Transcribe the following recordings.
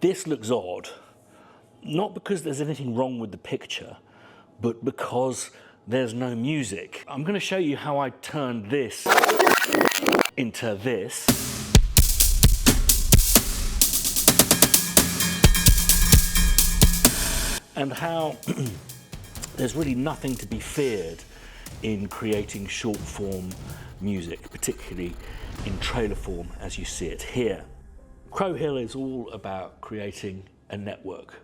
This looks odd, not because there's anything wrong with the picture, but because there's no music. I'm going to show you how I turned this into this. And how there's really nothing to be feared in creating short form music, particularly in trailer form as you see it here. Crow Hill is all about creating a network,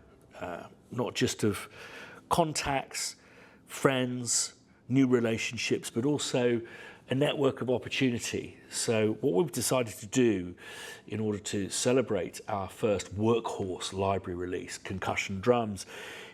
not just of contacts, friends, new relationships, but also a network of opportunity. So what we've decided to do in order to celebrate our first workhorse library release, Concussion Drums,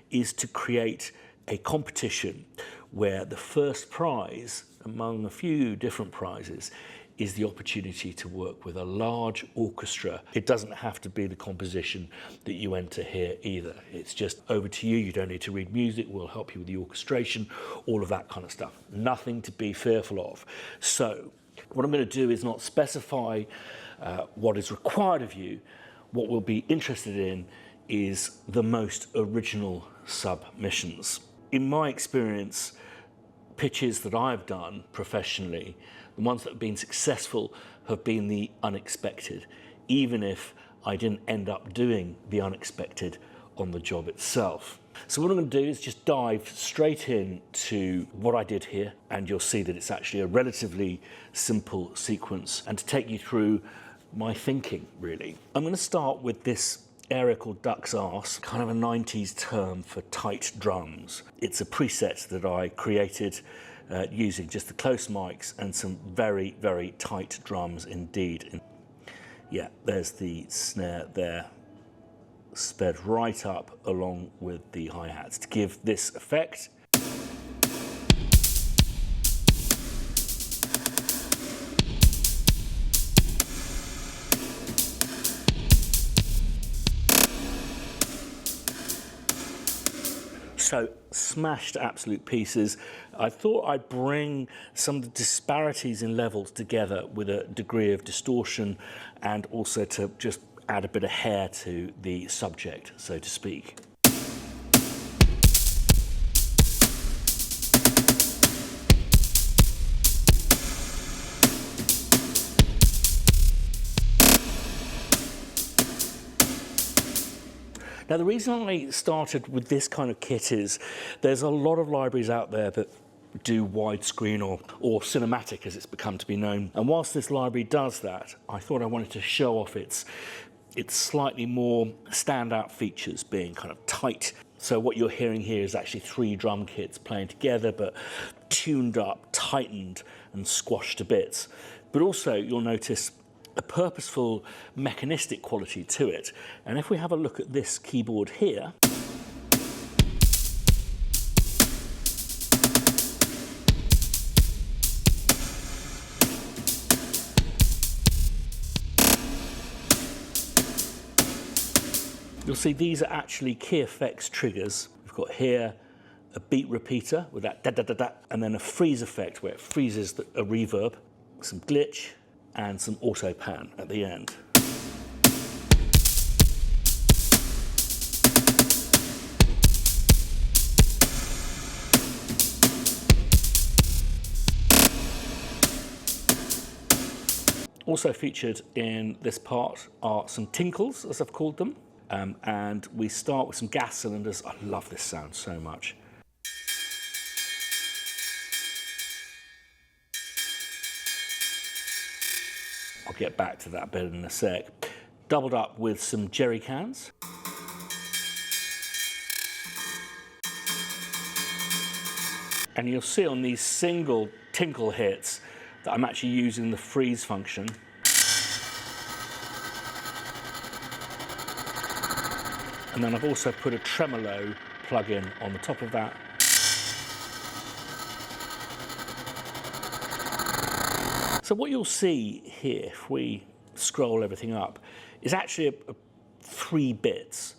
is to create a competition where the first prize, among a few different prizes, is the opportunity to work with a large orchestra. It doesn't have to be the composition that you enter here either. It's just over to you. You don't need to read music. We'll help you with the orchestration, all of that kind of stuff. Nothing to be fearful of. So what I'm going to do is not specify what is required of you. What we'll be interested in is the most original submissions. In my experience, pitches that I've done professionally, the ones that have been successful have been the unexpected, even if I didn't end up doing the unexpected on the job itself. So what I'm going to do is just dive straight into what I did here, and you'll see that it's actually a relatively simple sequence, and to take you through my thinking, really. I'm going to start with this area called duck's arse, kind of a 90s term for tight drums. It's a preset that I created using just the close mics and some very, very tight drums indeed. Yeah, there's the snare there, sped right up along with the hi-hats to give this effect. So smashed absolute pieces. I thought I'd bring some of the disparities in levels together with a degree of distortion, and also to just add a bit of hair to the subject, so to speak. Now, the reason I started with this kind of kit is there's a lot of libraries out there that do widescreen or cinematic, as it's become to be known. And whilst this library does that, I thought I wanted to show off its slightly more standout features, being kind of tight. So what you're hearing here is actually 3 drum kits playing together, but tuned up, tightened, and squashed to bits. But also, you'll notice a purposeful mechanistic quality to it. And if we have a look at this keyboard here, you'll see these are actually key effects triggers. We've got here a beat repeater with that da-da-da-da, and then a freeze effect where it freezes a reverb, some glitch, and some auto pan at the end. Also featured in this part are some tinkles, as I've called them, and we start with some gas cylinders. I love this sound so much. I'll get back to that bit in a sec. Doubled up with some jerry cans. And you'll see on these single tinkle hits that I'm actually using the freeze function. And then I've also put a tremolo plug-in on the top of that. So what you'll see here, if we scroll everything up, is actually 3 bits.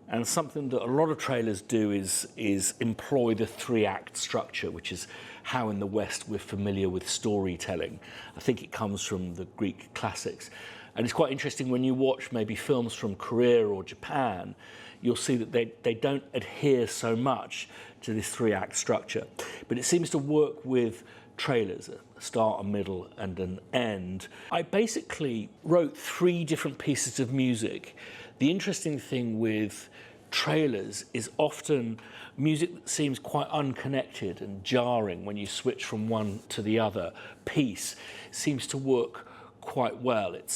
And something that a lot of trailers do is employ the 3-act structure, which is how in the West we're familiar with storytelling. I think it comes from the Greek classics. And it's quite interesting when you watch maybe films from Korea or Japan, you'll see that they don't adhere so much to this 3-act structure. But it seems to work with trailers, a start, a middle, and an end. I basically wrote 3 different pieces of music. The interesting thing with trailers is often music that seems quite unconnected and jarring when you switch from one to the other piece seems to work quite well. It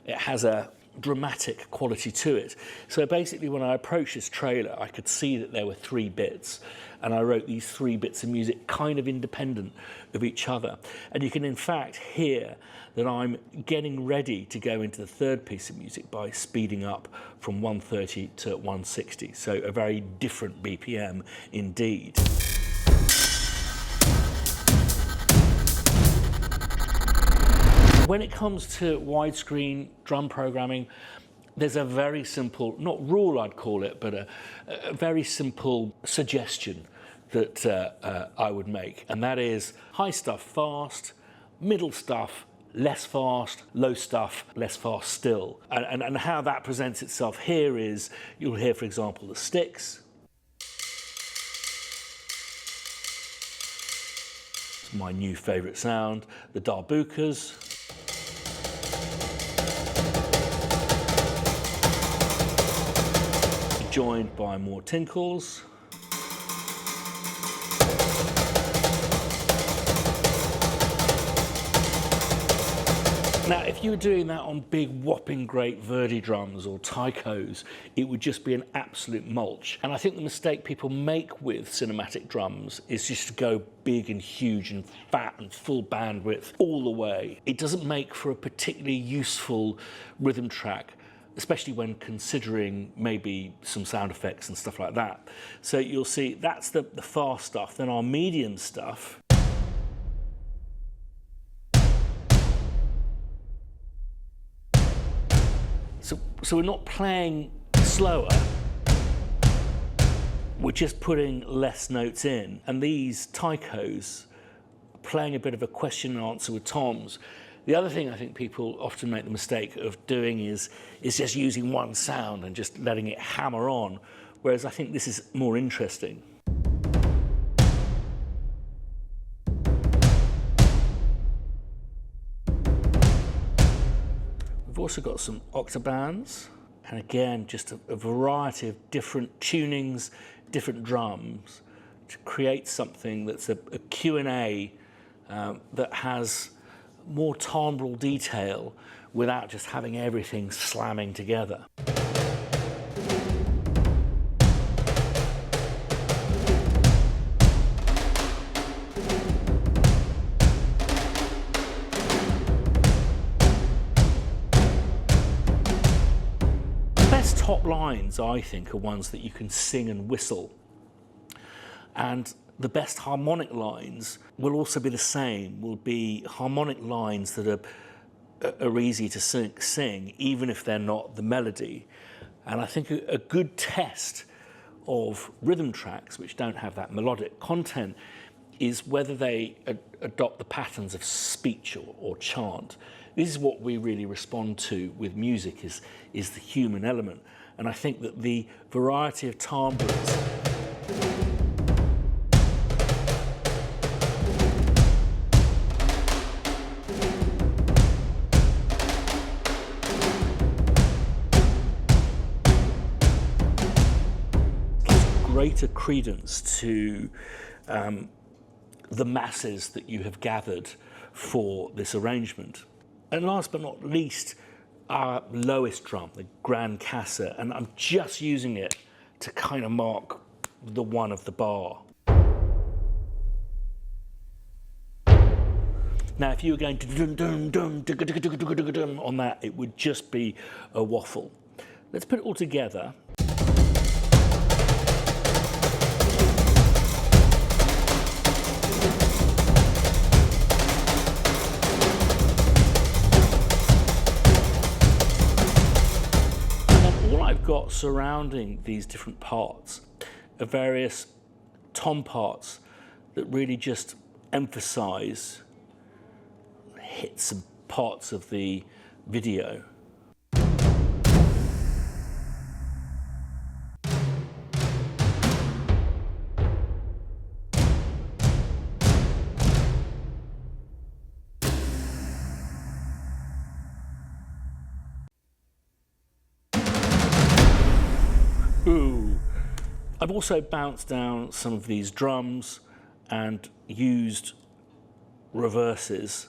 has a dramatic quality to it. So basically when I approached this trailer, I could see that there were 3 bits, and I wrote these 3 bits of music kind of independent of each other. And you can in fact hear that I'm getting ready to go into the 3rd piece of music by speeding up from 130 to 160. So a very different BPM indeed. When it comes to widescreen drum programming, there's a very simple, not rule I'd call it, but a very simple suggestion that I would make. And that is high stuff fast, middle stuff less fast, low stuff less fast still. And how that presents itself here is, you'll hear, for example, the sticks. It's my new favourite sound, the darbukas. Joined by more tinkles. Now, if you were doing that on big whopping great Verdi drums or taikos, it would just be an absolute mulch. And I think the mistake people make with cinematic drums is just to go big and huge and fat and full bandwidth all the way. It doesn't make for a particularly useful rhythm track, especially when considering maybe some sound effects and stuff like that. So you'll see that's the fast stuff. Then our medium stuff. So we're not playing slower, we're just putting less notes in. And these taikos are playing a bit of a question and answer with toms. The other thing I think people often make the mistake of doing is just using one sound and just letting it hammer on, whereas I think this is more interesting. We've also got some octabands, and again, just a variety of different tunings, different drums, to create something that's a Q&A that has more timbral detail without just having everything slamming together. The best top lines, I think, are ones that you can sing and whistle. And the best harmonic lines will also be the same, will be harmonic lines that are easy to sing, even if they're not the melody. And I think a good test of rhythm tracks which don't have that melodic content is whether they adopt the patterns of speech or chant. This is what we really respond to with music, is the human element. And I think that the variety of timbrels greater credence to the masses that you have gathered for this arrangement. And last but not least, our lowest drum, the Grand Cassa, and I'm just using it to kind of mark the one of the bar. Now, if you were going on that, it would just be a waffle. Let's put it all together. Got surrounding these different parts are various tom parts that really just emphasize hits and parts of the video. Ooh. I've also bounced down some of these drums and used reverses,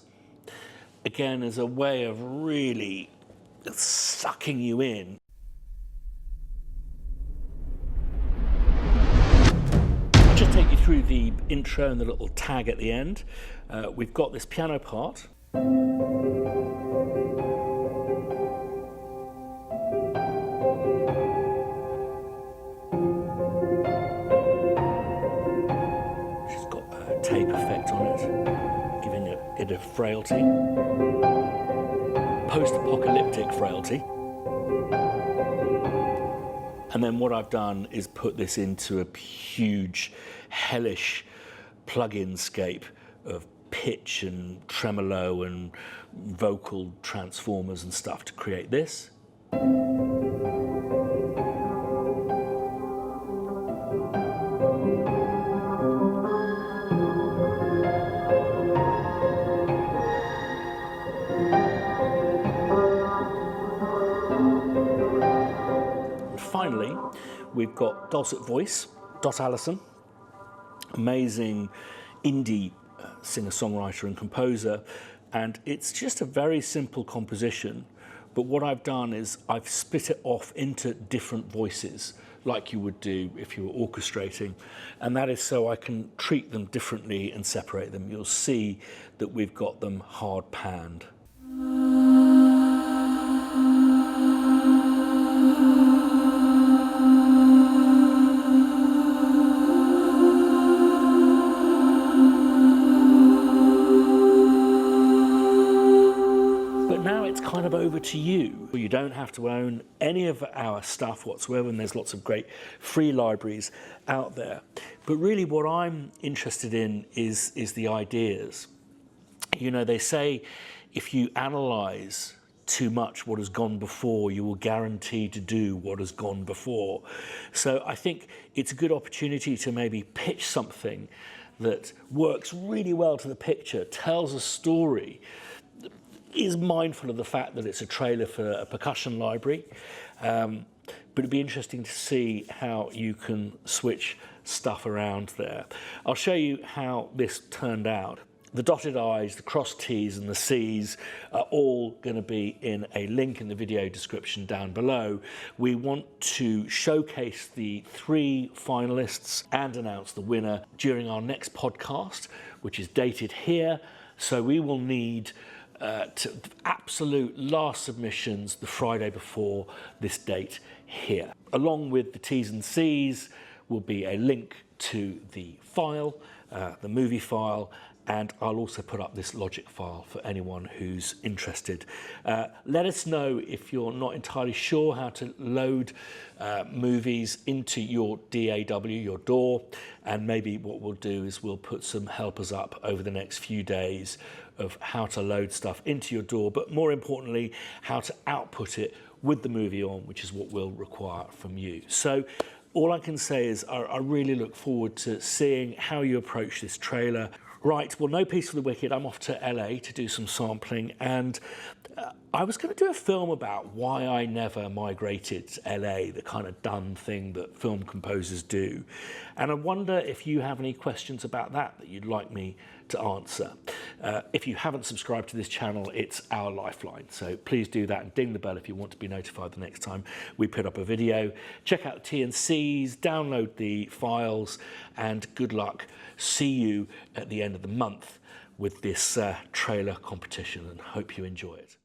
again as a way of really sucking you in. I'll just take you through the intro and the little tag at the end. We've got this piano part. Tape effect on it, giving it a frailty, post-apocalyptic frailty. And then what I've done is put this into a huge, hellish plug-in scape of pitch and tremolo and vocal transformers and stuff to create this. Finally, we've got dulcet voice, Dot Allison, amazing indie singer-songwriter and composer, and it's just a very simple composition, but what I've done is I've split it off into different voices, like you would do if you were orchestrating, and that is so I can treat them differently and separate them. You'll see that we've got them hard panned. Kind of over to you. You don't have to own any of our stuff whatsoever, and there's lots of great free libraries out there. But really what I'm interested in is the ideas. You know, they say if you analyze too much what has gone before, you will guarantee to do what has gone before. So I think it's a good opportunity to maybe pitch something that works really well to the picture, tells a story, is mindful of the fact that it's a trailer for a percussion library, but it'd be interesting to see how you can switch stuff around there. I'll show you how this turned out. The dotted I's, the crossed T's and the C's are all going to be in a link in the video description down below. We want to showcase the 3 finalists and announce the winner during our next podcast, which is dated here. So we will need to absolute last submissions the Friday before this date here. Along with the T's and C's will be a link to the file, the movie file, and I'll also put up this Logic file for anyone who's interested. Let us know if you're not entirely sure how to load movies into your DAW, your DAW, and maybe what we'll do is we'll put some helpers up over the next few days of how to load stuff into your DAW, but more importantly, how to output it with the movie on, which is what we'll require from you. So all I can say is I really look forward to seeing how you approach this trailer. Right, well, no peace for the wicked. I'm off to LA to do some sampling, and I was going to do a film about why I never migrated to LA, the kind of done thing that film composers do. And I wonder if you have any questions about that you'd like me to answer. If you haven't subscribed to this channel, it's our lifeline. So please do that and ding the bell if you want to be notified the next time we put up a video. Check out the T&Cs, download the files, and good luck. See you at the end of the month with this trailer competition, and hope you enjoy it.